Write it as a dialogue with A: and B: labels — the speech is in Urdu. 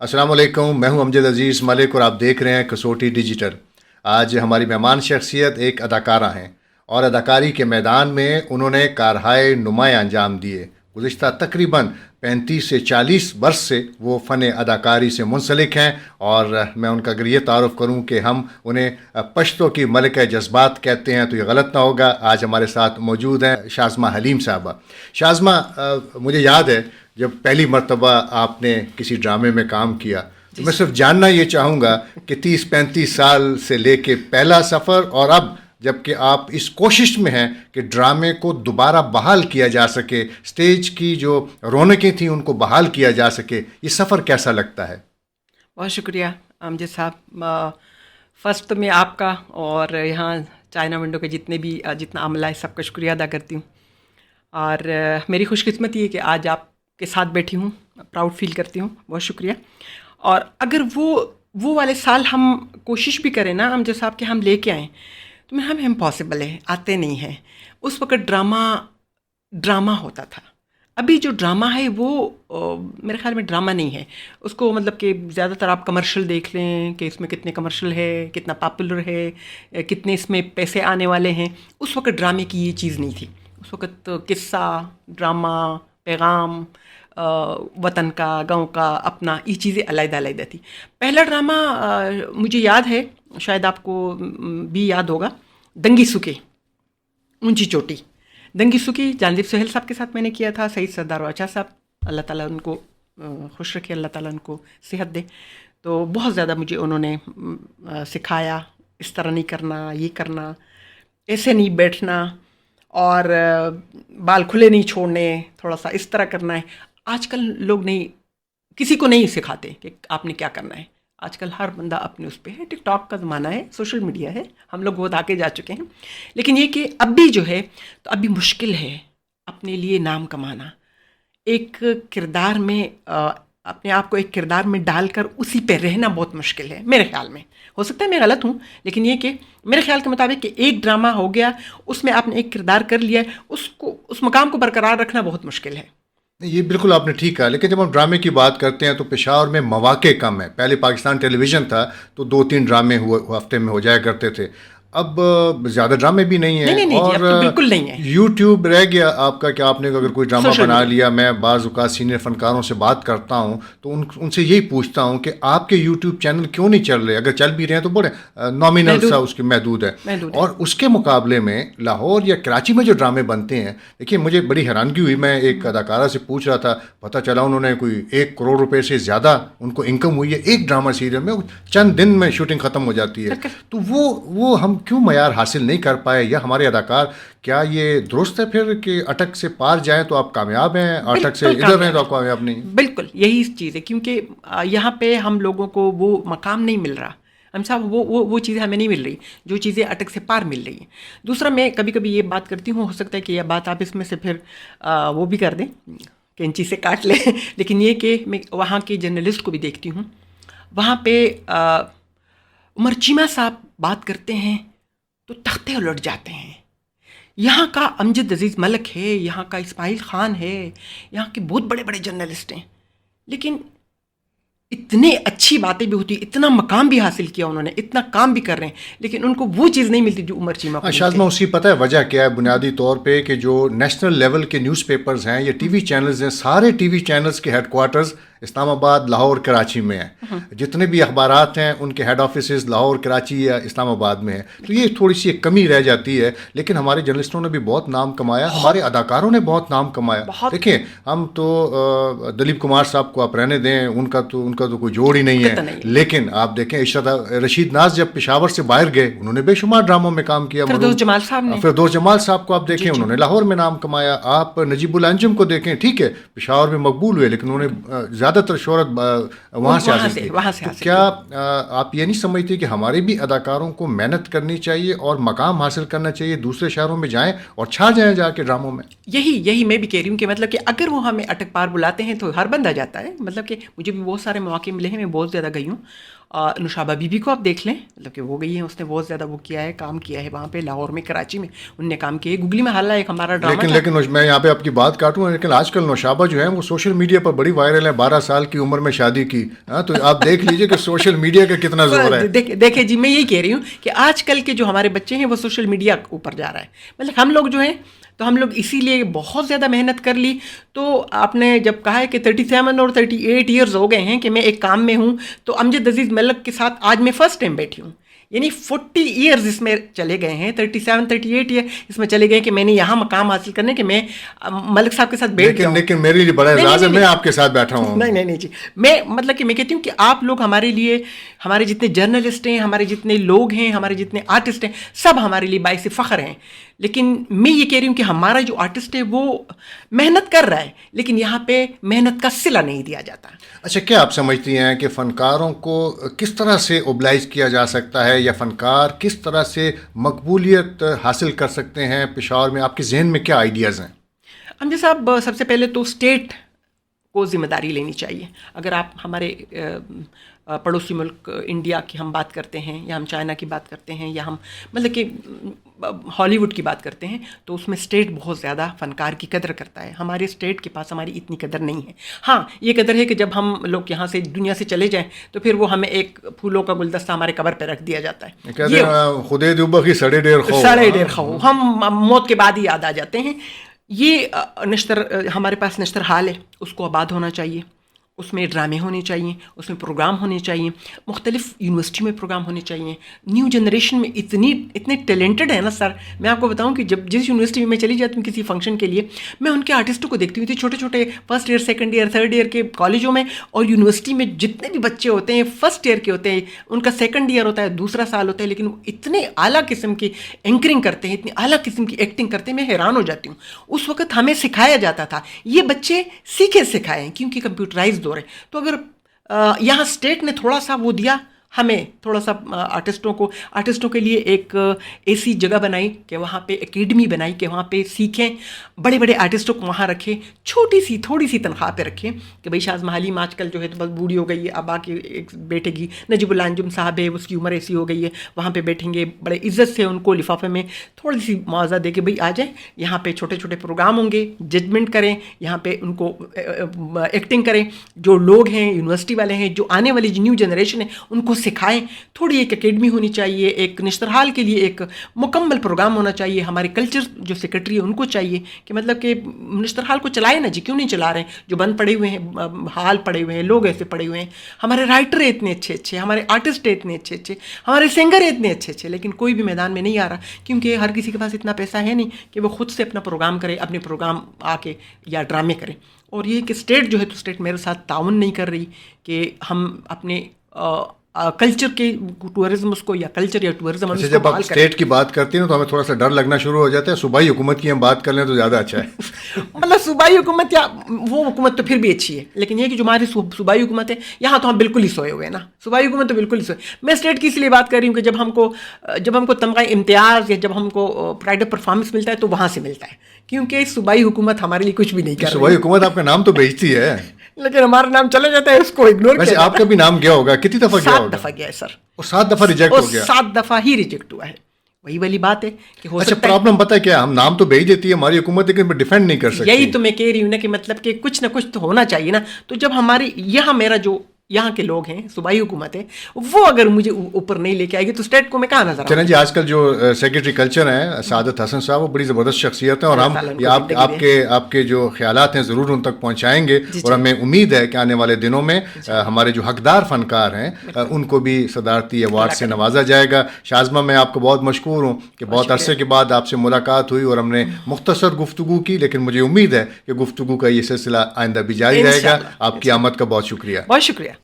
A: السلام علیکم، میں ہوں امجد عزیز ملک اور آپ دیکھ رہے ہیں کسوٹی ڈیجیٹل۔ آج ہماری مہمان شخصیت ایک اداکارہ ہیں اور اداکاری کے میدان میں انہوں نے کارہائے نمایاں انجام دیے۔ گزشتہ تقریباً 35 سے 40 برس سے وہ فن اداکاری سے منسلک ہیں، اور میں ان کا اگر یہ تعارف کروں کہ ہم انہیں پشتوں کی ملکہ جذبات کہتے ہیں تو یہ غلط نہ ہوگا۔ آج ہمارے ساتھ موجود ہیں شازمہ حلیم صاحبہ۔ شازمہ، مجھے یاد ہے جب پہلی مرتبہ آپ نے کسی ڈرامے میں کام کیا تو میں صرف جاننا یہ چاہوں گا کہ 30-35 سال سے لے کے پہلا سفر اور اب جب کہ آپ اس کوشش میں ہیں کہ ڈرامے کو دوبارہ بحال کیا جا سکے، سٹیج کی جو رونقیں تھیں ان کو بحال کیا جا سکے، یہ سفر کیسا لگتا ہے؟
B: بہت شکریہ امجد صاحب۔ فرسٹ تو میں آپ کا اور یہاں چائنا ونڈو کے جتنا عملہ ہے سب کا شکریہ ادا کرتی ہوں، اور میری خوش قسمتی ہے کہ آج آپ کے ساتھ بیٹھی ہوں، پراؤڈ فیل کرتی ہوں، بہت شکریہ۔ اور اگر وہ والے سال ہم کوشش بھی کریں نا امجد صاحب کہ ہم لے کے آئیں تو ہمیں امپاسبل ہے، آتے نہیں ہیں۔ اس وقت ڈرامہ ہوتا تھا، ابھی جو ڈرامہ ہے وہ میرے خیال میں ڈرامہ نہیں ہے، اس کو مطلب کہ زیادہ تر آپ کمرشل دیکھ لیں کہ اس میں کتنے کمرشل ہے، کتنا پاپولر ہے، کتنے اس میں پیسے آنے والے ہیں۔ اس وقت ڈرامے کی یہ چیز نہیں تھی، اس وقت قصہ، ڈرامہ، پیغام، وطن کا، گاؤں کا، اپنا، یہ چیزیں علیحدہ علیحدہ تھی۔ پہلا ڈرامہ مجھے یاد ہے، شاید آپ کو بھی یاد ہوگا، دنگی سکے اونچی چوٹی۔ دنگی سکی جانزیب سہیل صاحب کے ساتھ میں نے کیا تھا، سعید سردار واچا صاحب، اللہ تعالیٰ ان کو خوش رکھے، اللہ تعالیٰ ان کو صحت دے۔ تو بہت زیادہ مجھے انہوں نے سکھایا، اس طرح نہیں کرنا، یہ کرنا، ایسے نہیں بیٹھنا، اور بال کھلے نہیں چھوڑنے، تھوڑا سا اس طرح کرنا ہے۔ آج کل لوگ کسی کو نہیں سکھاتے کہ آپ نے کیا کرنا ہے۔ آج کل ہر بندہ اپنے اس پہ ہے، ٹک ٹاک کا زمانہ ہے، سوشل میڈیا ہے، ہم لوگ بہت آگے جا چکے ہیں۔ لیکن یہ کہ اب بھی جو ہے تو اب بھی مشکل ہے اپنے لیے نام کمانا، ایک کردار میں اپنے آپ کو ایک کردار میں ڈال کر اسی پہ رہنا بہت مشکل ہے میرے خیال میں۔ ہو سکتا ہے میں غلط ہوں، لیکن یہ کہ میرے خیال کے مطابق کہ ایک ڈرامہ ہو گیا، اس میں آپ نے ایک کردار کر لیا، اس مقام کو برقرار رکھنا بہت مشکل ہے۔
A: یہ بالکل آپ نے ٹھیک کہا، لیکن جب ہم ڈرامے کی بات کرتے ہیں تو پشاور میں مواقع کم ہیں۔ پہلے پاکستان ٹیلی ویژن تھا تو 2-3 ڈرامے ہفتے میں ہو جایا کرتے تھے، اب زیادہ ڈرامے بھی نہیں ہیں،
B: نہیں
A: اور
B: جی، اب تو بالکل نہیں ہے۔
A: یوٹیوب رہ گیا آپ کا کہ آپ نے اگر کوئی ڈرامہ
B: سوشل
A: بنا
B: میڈیا۔
A: لیا۔ میں بعض اوقات سینئر فنکاروں سے بات کرتا ہوں تو ان سے یہی پوچھتا ہوں کہ آپ کے یوٹیوب چینل کیوں نہیں چل رہے، اگر چل بھی رہے ہیں تو بڑے نامینل سا اس کے محدود ہے۔ اور اس کے مقابلے میں لاہور یا کراچی میں جو ڈرامے بنتے ہیں، دیکھیے مجھے بڑی حیرانگی ہوئی، میں ایک اداکارہ سے پوچھ رہا تھا، پتہ چلا انہوں نے کوئی 1 کروڑ روپے سے زیادہ ان کو انکم ہوئی ہے ایک ڈرامہ سیریل میں، چند دن میں شوٹنگ ختم ہو جاتی ہے۔ تو وہ ہم کیوں معیار حاصل نہیں کر پائے، یا ہمارے اداکار، کیا یہ درست ہے پھر کہ اٹک سے پار جائیں تو آپ کامیاب ہیں، اٹک سے ادھر رہیں تو آپ کامیاب نہیں؟
B: بالکل یہی چیز ہے، کیونکہ یہاں پہ ہم لوگوں کو وہ مقام نہیں مل رہا، ہم صاحب وہ چیزیں ہمیں نہیں مل رہی جو چیزیں اٹک سے پار مل رہی ہیں۔ دوسرا، میں کبھی کبھی یہ بات کرتی ہوں، ہو سکتا ہے کہ یہ بات آپ اس میں سے پھر وہ بھی کر دیں، کینچی سے کاٹ لیں، لیکن یہ کہ میں وہاں کے جرنلسٹ کو بھی دیکھتی ہوں، وہاں پہ عمر چیمہ صاحب بات کرتے ہیں تو تختے الٹ جاتے ہیں۔ یہاں کا امجد عزیز ملک ہے، یہاں کا اسماعیل خان ہے، یہاں کے بہت بڑے بڑے جرنلسٹ ہیں، لیکن اتنے اچھی باتیں بھی ہوتی، اتنا مقام بھی حاصل کیا انہوں نے، اتنا کام بھی کر رہے ہیں، لیکن ان کو وہ چیز نہیں ملتی جو عمر چیمہ کو ملتی ہے۔
A: شازمہ، اسی پتہ ہے وجہ کیا ہے بنیادی طور پہ کہ جو نیشنل لیول کے نیوز پیپرز ہیں یا ٹی وی چینلز ہیں، سارے ٹی وی چینلز کے ہیڈ کوارٹرز اسلام آباد، لاہور، کراچی میں ہیں۔ جتنے بھی اخبارات ہیں ان کے ہیڈ آفیسز لاہور، کراچی یا اسلام آباد میں ہیں، تو یہ تھوڑی سی ایک کمی رہ جاتی ہے۔ لیکن ہمارے جرنلسٹوں نے بھی بہت نام کمایا، ہمارے اداکاروں نے بہت نام کمایا۔ دیکھیں، ہم تو دلیپ کمار صاحب کو آپ رہنے دیں، ان کا تو کوئی جوڑ ہی نہیں ہے، لیکن آپ دیکھیں عشرت رشید ناز جب پشاور سے باہر گئے، انہوں نے بے شمار ڈراموں میں کام کیا۔
B: فردوس جمال صاحب نے،
A: فردوس جمال صاحب کو آپ دیکھیں، انہوں نے لاہور میں نام کمایا۔ آپ نجیب الانجم کو دیکھیں، ٹھیک ہے پشاور میں مقبول ہوئے، لیکن انہوں نے زیادہ تر شہرت وہاں سے حاصل کی۔ تو کیا آپ یہ نہیں سمجھتے کہ ہمارے بھی اداکاروں کو محنت کرنی چاہیے اور مقام حاصل کرنا چاہیے، دوسرے شہروں میں جائیں اور چھا جائیں جا کے ڈراموں میں؟
B: یہی میں بھی کہہ رہی ہوں کہ مطلب کہ اگر وہ ہمیں اٹک پار بلاتے ہیں تو ہر بندہ جاتا ہے، مطلب کہ مجھے بھی بہت سارے مواقع ملے ہیں، میں بہت زیادہ گئی ہوں، نوشابہ بی بی کو آپ دیکھ لیں، مطلب کہ وہ گئی ہیں، اس نے بہت زیادہ وہ کیا ہے، کام کیا ہے وہاں پہ لاہور میں، کراچی میں انہوں نے کام کیا ہے. گگلی میں حالہ ایک ہمارا ڈرامہ تھا.
A: لیکن میں یہاں پہ آپ کی بات کاٹوں، لیکن آج کل نوشابہ جو ہے وہ سوشل میڈیا پر بڑی وائرل ہے، 12 سال کی عمر میں شادی کی. ہاں تو آپ دیکھ لیجئے کہ سوشل میڈیا کا کتنا زور ہے.
B: دیکھیں جی، میں یہی کہہ رہی ہوں کہ آج کل کے جو ہمارے بچے ہیں وہ سوشل میڈیا اوپر جا رہا ہے. مطلب ہم لوگ جو ہیں تو ہم لوگ اسی لیے بہت زیادہ محنت کر لی. تو آپ نے جب کہا ہے کہ 37 اور 38 ایئرز ہو گئے ہیں کہ میں ایک کام میں ہوں، تو امجد عزیز ملک کے ساتھ آج میں فرسٹ ٹائم بیٹھی ہوں. یعنی 40 ایئرز اس میں چلے گئے ہیں، 37 38 ایئر اس میں چلے گئے کہ میں نے یہاں مقام حاصل کرنے کہ میں ملک صاحب کے ساتھ بیٹھ جاؤں.
A: لیکن میرے لیے بڑا اعزاز ہے میں آپ کے ساتھ بیٹھا ہوں.
B: نہیں جی، میں مطلب کہ میں کہتی ہوں کہ آپ لوگ ہمارے لیے، ہمارے جتنے جرنلسٹ ہیں، ہمارے جتنے لوگ ہیں، ہمارے جتنے آرٹسٹ ہیں، سب ہمارے لیے باعث فخر ہیں. لیکن میں یہ کہہ رہی ہوں کہ ہمارا جو آرٹسٹ ہے وہ محنت کر رہا ہے، لیکن یہاں پہ محنت کا صلہ نہیں دیا جاتا.
A: اچھا، کیا آپ سمجھتی ہیں کہ فنکاروں کو کس طرح سے اوبلائز کیا جا سکتا ہے، یا فنکار کس طرح سے مقبولیت حاصل کر سکتے ہیں پشاور میں؟ آپ کے ذہن میں کیا آئیڈیاز ہیں؟
B: امجد صاحب، سب سے پہلے تو اسٹیٹ کو ذمہ داری لینی چاہیے. اگر آپ ہمارے پڑوسی ملک انڈیا کی ہم بات کرتے ہیں، یا ہم چائنا کی بات کرتے ہیں، یا ہم مطلب کہ ہالی ووڈ کی بات کرتے ہیں، تو اس میں اسٹیٹ بہت زیادہ فنکار کی قدر کرتا ہے. ہمارے اسٹیٹ کے پاس ہماری اتنی قدر نہیں ہے. ہاں، یہ قدر ہے کہ جب ہم لوگ یہاں سے دنیا سے چلے جائیں تو پھر وہ ہمیں ایک پھولوں کا گلدستہ ہمارے قبر پہ رکھ دیا جاتا ہے.
A: خدے دوبا کی سڑے ڈیر خو،
B: ہم موت کے بعد ہی یاد آ جاتے ہیں. یہ نشتر، ہمارے پاس نشتر حال ہے، اس کو آباد ہونا چاہیے. اس میں ڈرامے ہونے چاہیے، اس میں پروگرام ہونے چاہیے، مختلف یونیورسٹی میں پروگرام ہونے چاہیے. نیو جنریشن میں اتنے ٹیلنٹڈ ہیں نا سر. میں آپ کو بتاؤں کہ جب جس یونیورسٹی میں میں چلی جاتی ہوں کسی فنکشن کے لیے، میں ان کے آرٹسٹوں کو دیکھتی ہوں. چھوٹے چھوٹے first year, second year, third year کے کالجوں میں اور یونیورسٹی میں جتنے بھی بچے ہوتے ہیں فرسٹ ایئر کے ہوتے ہیں، ان کا سیکنڈ ایئر ہوتا ہے، دوسرا سال ہوتا ہے، لیکن وہ اتنے اعلیٰ قسم کی اینکرنگ کرتے ہیں، اتنی اعلیٰ قسم کی ایکٹنگ کرتے ہیں، میں حیران ہو جاتی ہوں. اس وقت ہمیں سکھایا جاتا تھا، یہ بچے سیکھے سکھائے کیونکہ کمپیوٹرائز دور ہے. تو اگر یہاں اسٹیٹ نے تھوڑا سا وہ دیا ہمیں، تھوڑا سا آرٹسٹوں کے لیے ایک ایسی جگہ بنائی کہ وہاں پہ اکیڈمی بنائی کہ وہاں پہ سیکھیں، بڑے بڑے آرٹسٹوں کو وہاں رکھیں، تھوڑی سی تنخواہ پہ رکھیں کہ بھئی شاز محلیم آج کل جو ہے تو بس بوڑھی ہو گئی ہے، اب آ کے ایک بیٹھے گی. نجیب اللہ انجم صاحب ہے، اس کی عمر ایسی ہو گئی ہے، وہاں پہ بیٹھیں گے، بڑے عزت سے ان کو لفافے میں تھوڑی سی معاوضہ دے کے بھئی آ جائیں، یہاں پہ چھوٹے چھوٹے پروگرام ہوں گے، ججمنٹ کریں، یہاں پہ ان کو ایکٹنگ کریں. جو لوگ ہیں، یونیورسٹی والے ہیں، جو آنے والی جو نیو جنریشن ہے، ان کو سکھائیں. تھوڑی ایک اکیڈمی ہونی چاہیے، ایک نشتر حال کے لیے ایک مکمل پروگرام ہونا چاہیے. ہمارے کلچر جو سیکرٹری ہے ان کو چاہیے کہ مطلب کہ نشتر حال کو چلائے نا جی، کیوں نہیں چلا رہے ہیں؟ جو بند پڑے ہوئے ہیں، حال پڑے ہوئے ہیں، لوگ ایسے پڑے ہوئے ہیں. ہمارے رائٹر اتنے اچھے، ہمارے آرٹسٹ اتنے اچھے، ہمارے سنگر اتنے اچھے، لیکن کوئی بھی میدان میں نہیں آ رہا کیونکہ ہر کسی کے پاس اتنا پیسہ ہے نہیں کہ وہ خود سے اپنا پروگرام کرے، اپنے پروگرام آ کے یا ڈرامے کرے. اور یہ کہ اسٹیٹ جو ہے تو اسٹیٹ میرے ساتھ تعاون نہیں کر رہی کہ ہم اپنے کلچر کے ٹورزم اس کو یا کلچر یا ٹورزم.
A: جب آپ اسٹیٹ کی بات کرتے ہیں تو ہمیں تھوڑا سا ڈر لگنا شروع ہو جاتا ہے. صوبائی حکومت کی ہم بات کر لیں تو زیادہ اچھا ہے.
B: مطلب صوبائی حکومت یا وہ حکومت تو پھر بھی اچھی ہے، لیکن یہ کہ جو ہماری صوبائی حکومت ہے یہاں تو ہم بالکل ہی سوئے ہوئے ہیں نا. صوبائی حکومت تو بالکل ہی سوئے. میں اسٹیٹ کی اس لیے بات کر رہی ہوں کہ جب ہم کو تمغہ امتیاز یا جب ہم کو پرائڈ آف پرفارمنس ملتا ہے تو وہاں سے ملتا ہے، کیونکہ صوبائی حکومت ہمارے لیے کچھ بھی نہیں کر رہی.
A: صوبائی حکومت آپ کا نام تو بھیجتی ہے
B: لیکن ہمارا نام چلا جاتا ہے، اس کو اگنور
A: کیا. آپ کا بھی نام گیا ہوگا، کتنی دفعہ گیا ہوگا؟
B: 7 دفعہ گیا ہے سر.
A: اور 7 دفعہ ریجیکٹ ہو گیا.
B: 7 دفعہ ہی ریجیکٹ ہوا ہے. وہی والی بات ہے کہ ہو
A: اچھا
B: سکتا ہے.
A: پرابلم پتہ ہے کیا، ہم نام تو بھیج دیتی ہے ہماری حکومت لیکن ڈیفینڈ نہیں کر سکتی.
B: یہی تو میں کہہ رہی ہوں نا کہ مطلب کہ کچھ نہ کچھ تو ہونا چاہیے نا. تو جب ہماری میرا جو یہاں کے لوگ ہیں، صوبائی حکومت ہے، وہ اگر مجھے اوپر نہیں لے کے آئے گی تو اسٹیٹ کو میں کہاں نظر آؤں.
A: چلیں جی، آج کل جو سیکرٹری کلچر ہیں سعادت حسن صاحب، وہ بڑی زبردست شخصیت ہیں اور ہم آپ کے جو خیالات ہیں ضرور ان تک پہنچائیں گے. اور ہمیں امید ہے کہ آنے والے دنوں میں ہمارے جو حقدار فنکار ہیں ان کو بھی صدارتی ایوارڈ سے نوازا جائے گا. شازمہ، میں آپ کو بہت مشکور ہوں کہ بہت عرصے کے بعد آپ سے ملاقات ہوئی اور ہم نے مختصر گفتگو کی، لیکن مجھے امید ہے کہ گفتگو کا یہ سلسلہ آئندہ بھی جاری رہے گا. آپ کی آمد کا بہت شکریہ.
B: بہت شکریہ.